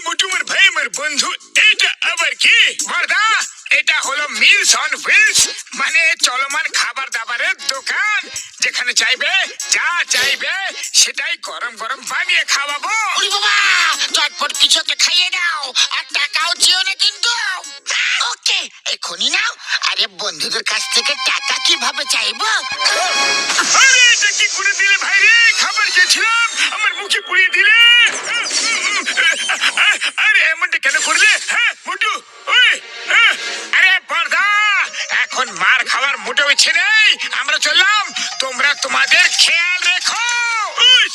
মোটুমার ভাই আমার বন্ধু, এটা আবার কি? বর্দা, এটা হলো মিলস অন হুইলস, মানে চলমান খাবার দাবারের দোকান, যেখানে চাইবে যা চাইবে সেটাই গরম গরম বানিয়ে খাওয়াবো। ওরে বাবা, চটপট কিছু একটা খাইয়ে দাও, আর টাকাও চেও না কিন্তু। ওকে, এখনই নাও। আরে বন্ধুদের কাছ থেকে টাকা কিভাবে চাইবো? আরে এটা কি করে দিলে ভাই রে? খাবার খেয়েছিলাম, আমার মুখে পুড়িয়ে দিলে। আরে এমনটা কেন করলে? হ্যাঁ মোটু, ওই আরে বর্দা, এখন মার খাওয়ার মোটেও ইচ্ছে নেই। আমরা চললাম, তোমরা তোমাদের খেয়াল রেখো।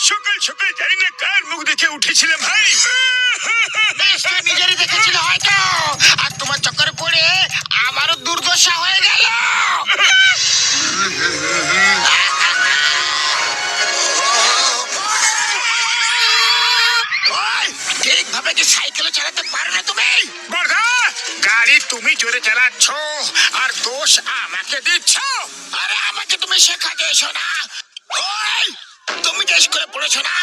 সকাল সকাল জানি না কার মুখ দেখে উঠেছিলাম ভাই। নিশ্চয়ই নিজেরই দেখেছিল হয়তো, আর তোমার চক্করে পড়ে আমারও দুর্দশা হয়ে গেল। ঠিকভাবে কি সাইকেলও চালাতে পারো না তুমি? বর্দা, গাড়ি তুমি জোরে চালাচ্ছ আর দোষ আমাকে দিচ্ছ। আরে আমাকে তুমি শেখাতে এসো না। ওই, তুমি যে স্কুলে পড়েছো না,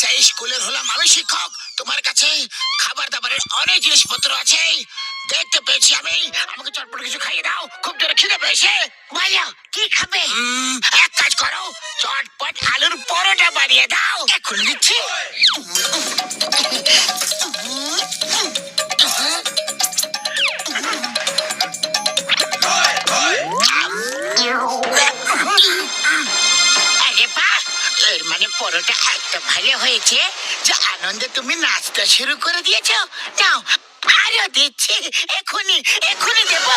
সেই স্কুলের হলাম আমি শিক্ষক। তোমার কাছে খাবার দাবারের অনেক জিনিসপত্র আছে, দেখতে পেয়েছি আমি। আমাকে চটপট কিছু খাইয়ে দাও, খুব জোরে খিদে পেয়েছে। বলো কি খাবে? এক কাজ করো, চটপট আলুর পরোটা বানিয়ে দাও। এখন দিচ্ছি। আরে বাহ, এর মানে পরোটা এত ভালো হয়েছে যে আনন্দে তুমি নাচতে শুরু করে দিয়েছো। নাও, আরো দিচ্ছি, এখনই এখনই দেব।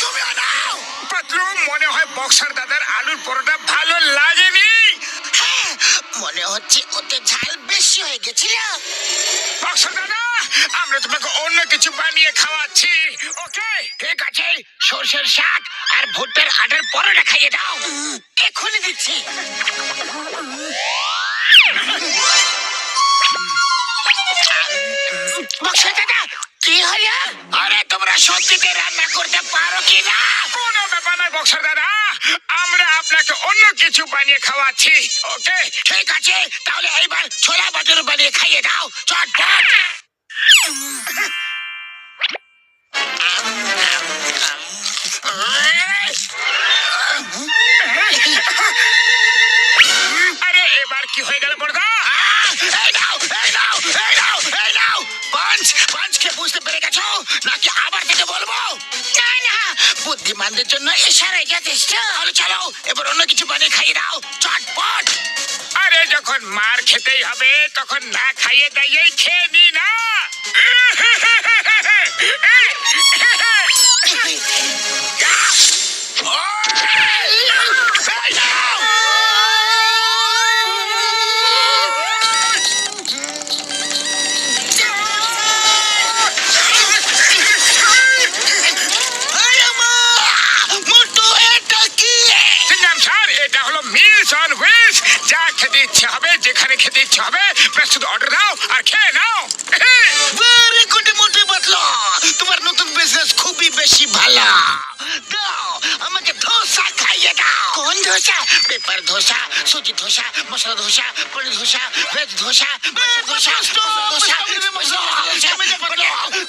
তুমিও নাও। পাতলু, মনে হয় বক্সার দাদার আলুর পরোটা ভালো লাগেনি। হ্যাঁ, মনে হচ্ছে ওতে ঝাল বেশি হয়ে গেছিল। বক্সার দাদা, আমরা তোমাকে অন্য কিছু বানিয়ে খাওয়াচ্ছি। ওকে ঠিক আছে, সর্ষের শাক আর ভুট্টার আটার পরোটা খাইয়ে দাও। এখনই দিচ্ছি। বক্সা দাদা, কি হলো? আরে তোমরা সত্যিতে রান্না করতে পারো কি না? কোনো ব্যাপার নয় বক্সার দাদা, আমরা আপনাকে অন্য কিছু বানিয়ে খাওয়াচ্ছি। ওকে ঠিক আছে, তাহলে এইবার ছোলা বাটুর বানিয়ে খাইয়ে দাও, চটপট। আরে এবার কি হয়ে গেল বর্দা? এই নাও, এই নাও, এই নাও, এই নাও। পাঁচ খেয়ে বুঝতে পেরে গেছো নাকি আবার থেকে বলবো? না না, বুদ্ধিমানদের জন্য ইশারাই যথেষ্ট। তাহলে চলো, এবার অন্য কিছু বানিয়ে খাইয়ে দাও, চটপট। আরে যখন মার খেতেই হবে তখন না খাইয়ে দাইয়েই খেয়ে নি না। এই নাও। মোটু, এটা কি? চিনলাম স্যার, এটা হলো মিলস অন হুইলস। যা খেতে ইচ্ছে হবে, যেখানে খেতে ইচ্ছে হবে, ব্যাস শুধু অর্ডার দাও আর খেয়ে নাও। ভেরি গুড মোটু বদলো, তোমার নতুন বিজনেস খুবই বেশি ভালো। দাও, আমাকে ধোসা খাইয়ে দাও। কোন ধোসা? পেপার ধোসা, সুজি ধোসা, মশলা ধোসা, পনির ধোসা, ভেজ ধোসা, মাছের ধোসা,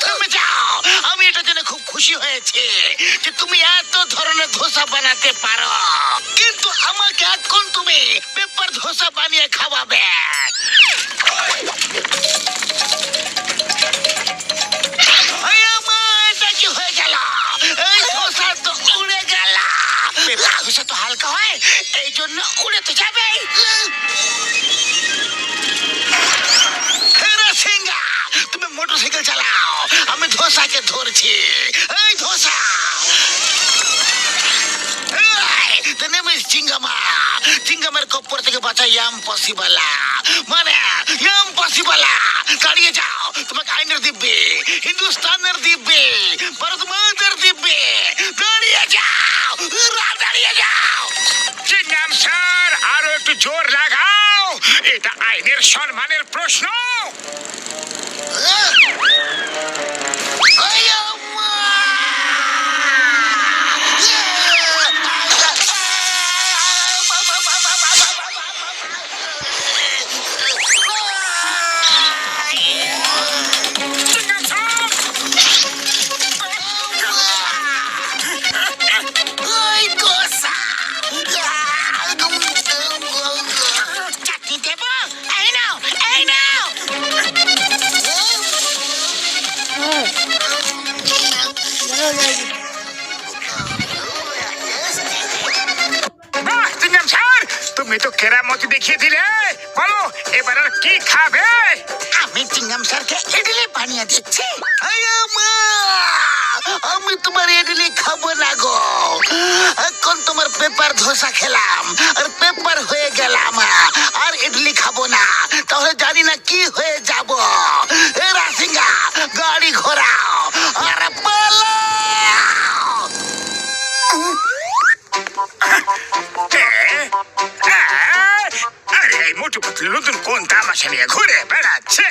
তুমি যাও। আমি এটা জেনে খুব খুশি হয়েছি যে তুমি এত ধরনের ধোসা বানাতে পারো, কিন্তু আমাকে এখন তুমি পেপার ধোসা বানিয়ে খাওয়াবে। এটা কি হয়ে গেল? এই ধোসা তো উড়ে গেল। পেপার ধোসা তো হালকা হয়, এই জন্য উড়ে তো যাবেই। সিংহা, তুমি মোটরসাইকেল চালাও, আমি ধোসাকে ধরছি। এই ধোসা, চিঙ্গামের কপ্পর থেকে বাঁচা ইম্পসিবল, মানে ইম্পসিবল। দাঁড়িয়ে যাও, তোমাকে আইনের দিব্যে, হিন্দুস্তানের দিব্যে, ভারত মাতার দিব্যে। দাঁড়িয়ে যাও, দাঁড়িয়ে যাও। চিনলাম স্যার, আরো একটু জোর লাগাও, এটা আইনের সম্মানের প্রশ্ন। কেরামতি দেখিয়ে দিলে, বলো এবার আর কি খাবে? আমি চিংগাম স্যারকে ইডলি বানিয়ে দিচ্ছি। আমি তোমার ইডলি খাবো না গো, এখন তোমার পেপার ধোসা খেলাম আর পেপার হয়ে গেলাম, আর ইডলি খাবো না, তাহলে জানি না কি হয়ে যাব। এ রাসিঙ্গা গাড়ি ঘোরাও আর পালাও। আরে এই মোটু পাতলু নতুন কোন তামাশা নিয়ে ঘুরে বেড়াচ্ছে?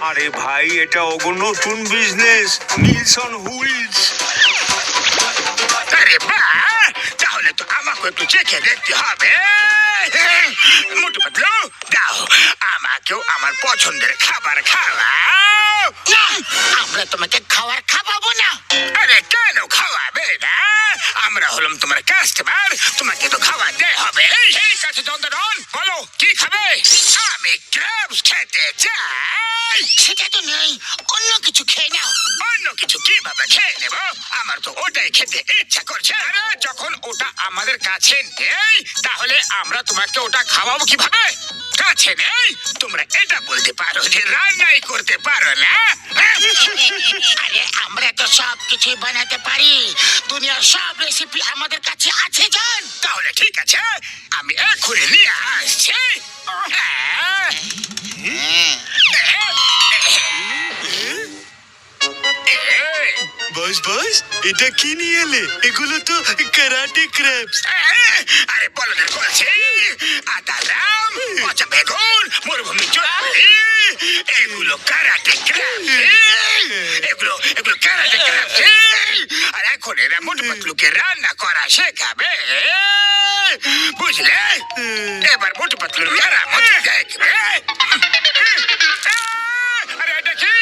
আরে ভাই, এটা ওগো নতুন বিজনেস, নিলসন হুইলস। আরে বাহ, তাহলে তো আমাকে একটু চেখে দেখতে হবে। মোটু পাতলু, দাও আমাকেও আমার পছন্দের খাবার খাওয়াও। না, আমরা তোমাকে খাবার খাওয়াবো না। আরে কেন খাওয়াবে না? আমরা হলাম তোমার কাস্টমার, তোমাকে তো খাওয়াতে হবে। ঠিক আছে চন্দন, বলো কি খাবে? আমি ক্র্যাবস খেতে চাই। সেটা তো নেই, অন্য কিছু খেয়ে নাও। অন্য কিছু কিভাবে খেয়ে নেব? আমার তো ওটাই খেতে ইচ্ছা করছে। আরে যখন ওটা আমাদের কাছে নেই, তাহলে আমরা তোমাকে ওটা খাওয়াবো কিভাবে? কাছে নেই, তোমরা এটা বলতে পারো যে রান্নাই করতে পারো না। আরে আমরা তো সব কিছু বানাতে পারি, দুনিয়ার সব রেসিপি আমাদের কাছে আছে জান। তাহলে ঠিক আছে, আমি এক্ষুনি নিয়ে আসছি। হ্যাঁ। বস বস, এটা কি নিয়ে এলে? এগুলো তো কারাটে ক্র্যাবস। আরে বলো না বলছি, আদালাম, পচা বেগুন, মরুভূমি চটপটি, এগুলো কারাটে ক্র্যাবস। এগুলো কারাটে ক্র্যাবস। আর এখন এরা মোটু পাতলুকে রান্না করা শেখাবে, বুঝলে? এবার মোটু পাতলুর কেরামতি দেখবে। আরে এটা কি?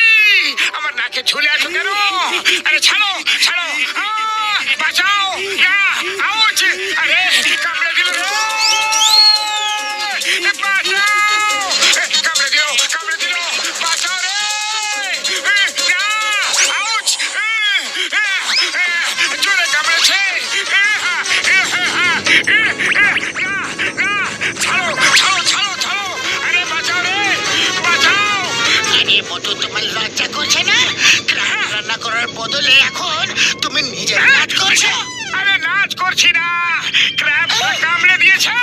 আমার নাকে ঝুলে আছো কেন? আরে ছাড়ো ছাড়ো, বাঁচাও! আউচ! আরে কামড়ে দিল রে! বাঁচাও! কামড়ে দিল, কামড়ে দিল! বাঁচাও রে! আউচ! জোরে কামড়েছে! ছাড়ো ছাড়ো ছাড়ো ছাড়ো! আরে বাঁচাও রে! বাঁচাও! আরে মোটু, তোমার লজ্জা করছে না? রান্না করার বদলে এখন তুমি নিজে নাচ করছো। আরে নাচ করছি না, ক্র্যাব কামড়ে দিয়েছে।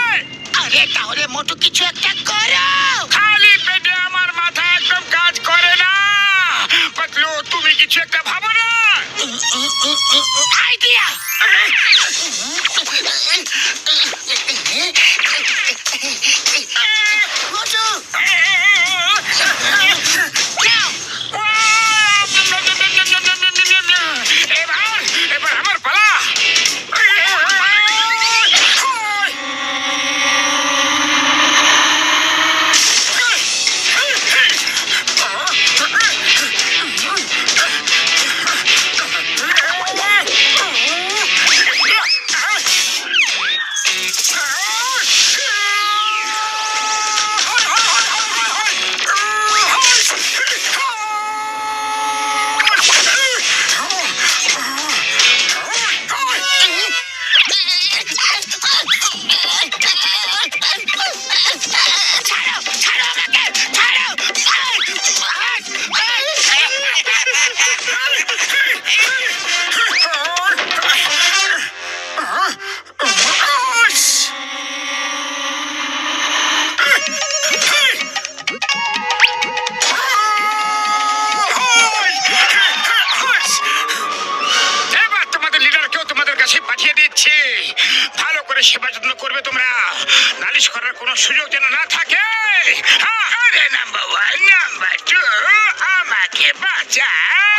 আরে তাহলে মোটু কিছু একটা করো। খালি পেটে আমার মাথা একদম কাজ করে না। পাতলু, তুমি কিছু একটা ভাবো না। আইডিয়া। মোটু, নাও। এবার আমার পালা। ছাড়ো, ছাড়ো আমাকে, ছাড়ো। এবার তোমাদের লিডারকেও তোমাদের কাছে পাঠিয়ে দিচ্ছি। ভালো করে সেবা যত্ন করবে তোমরা, নালিশ করার কোনো সুযোগ যেন না থাকে। আরে নাম্বার ওয়ান, নাম্বার টু, আমাকে বাঁচাও।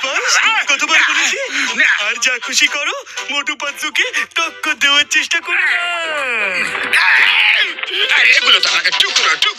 বস, কতবার বলেছি? না। আর যা খুশি করো, মোটু পাতলুকে টক্কর দেওয়ার চেষ্টা করো না। আরে এগুলো তো আমাকে টুকরো টুকরো